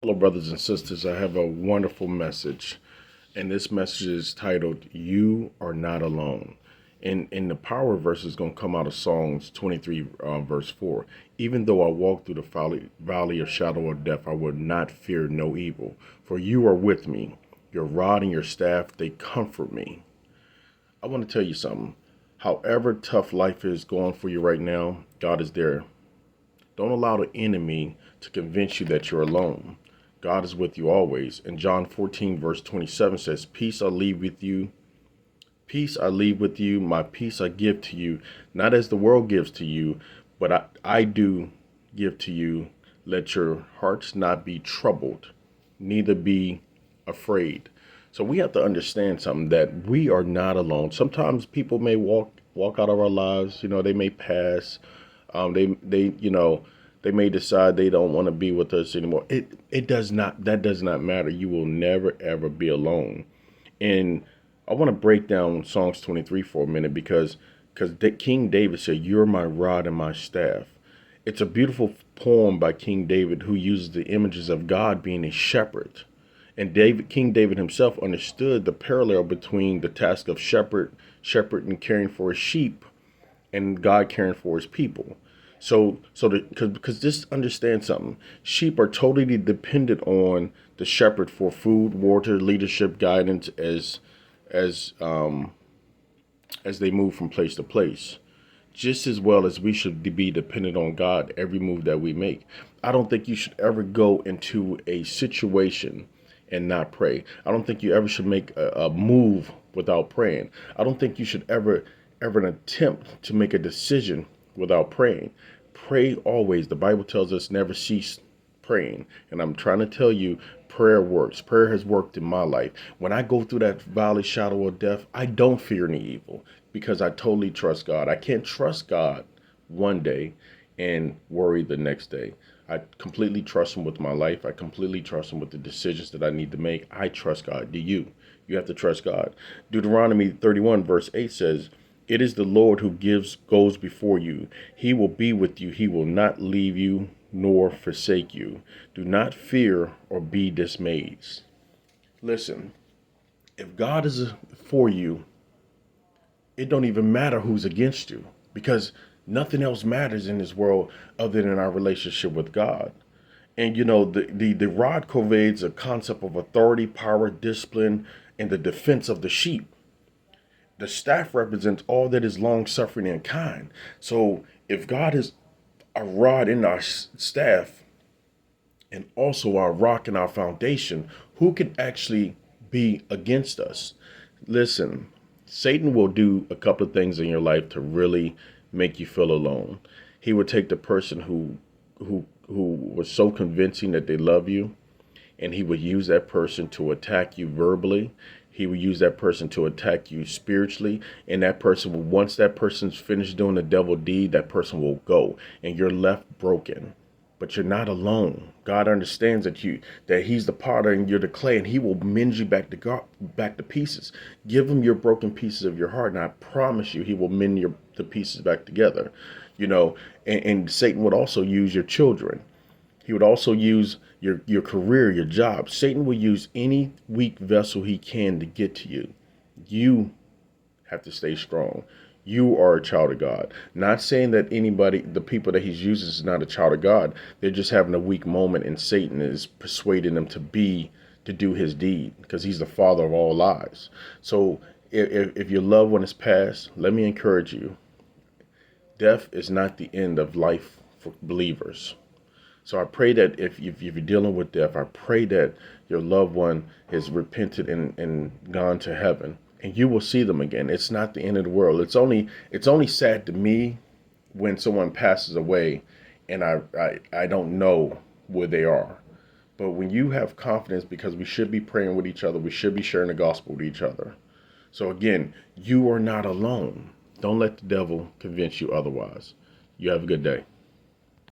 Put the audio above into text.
Hello, brothers and sisters. I have a wonderful message, and this message is titled "You Are Not Alone." And the power verse is going to come out of Psalms 23, verse 4. Even though I walk through the valley of shadow of death, I will not fear no evil, for you are with me. Your rod and your staff, they comfort me. I want to tell you something. However tough life is going for you right now, God is there. Don't allow the enemy to convince you that you're alone. God is with you always. And John 14, verse 27 says, Peace I leave with you. Peace I leave with you. My peace I give to you. Not as the world gives to you, but I do give to you. Let your hearts not be troubled, neither be afraid. So we have to understand something, that we are not alone. Sometimes people may walk out of our lives. They may pass. They may decide they don't want to be with us anymore. It does not that does not matter. You will never ever be alone. And I want to break down Psalms 23 for a minute, because King David said, "You're my rod and my staff." It's a beautiful poem by King David, who uses the images of God being a shepherd. And King David himself understood the parallel between the task of shepherd and caring for his sheep, and God caring for his people. Because just understand something, sheep are totally dependent on the shepherd for food, water, leadership, guidance as um, as they move from place to place. Just as well as we should be dependent on God every move that we make. I don't think you should ever go into a situation and not pray. I don't think you ever should make a move without praying. I don't think you should ever attempt to make a decision without praying. Pray always. The Bible tells us never cease praying. And I'm trying to tell you, prayer works. Prayer has worked in my life. When I go through that valley shadow of death, I don't fear any evil, because I totally trust God. I can't trust God one day and worry the next day. I completely trust him with my life. I completely trust him with the decisions that I need to make. I trust God. Do you? You have to trust God. Deuteronomy 31 verse 8 says, "It is the Lord who goes before you. He will be with you. He will not leave you nor forsake you. Do not fear or be dismayed." Listen, if God is for you, it don't even matter who's against you, because nothing else matters in this world other than our relationship with God. And the rod conveys a concept of authority, power, discipline, and the defense of the sheep. The staff represents all that is long suffering and kind. So if God is a rod in our staff and also our rock and our foundation, who can actually be against us? Listen, Satan will do a couple of things in your life to really make you feel alone. He will take the person who was so convincing that they love you, and he would use that person to attack you verbally. He would use that person to attack you spiritually, and that person will, once that person's finished doing the devil deed, that person will go, and you're left broken. But you're not alone. God understands that he's the potter and you're the clay, and he will mend you back to pieces. Give him your broken pieces of your heart, and I promise you he will mend the pieces back together. And Satan would also use your children. He would also use your career, your job. Satan will use any weak vessel he can to get to you. You have to stay strong. You are a child of God. Not saying that the people that he's using is not a child of God. They're just having a weak moment, and Satan is persuading them to do his deed, because he's the father of all lies. So if your loved one is passed, let me encourage you. Death is not the end of life for believers. So I pray that if you're dealing with death, I pray that your loved one has repented and gone to heaven, and you will see them again. It's not the end of the world. It's only sad to me when someone passes away and I don't know where they are. But when you have confidence, because we should be praying with each other, we should be sharing the gospel with each other. So again, you are not alone. Don't let the devil convince you otherwise. You have a good day.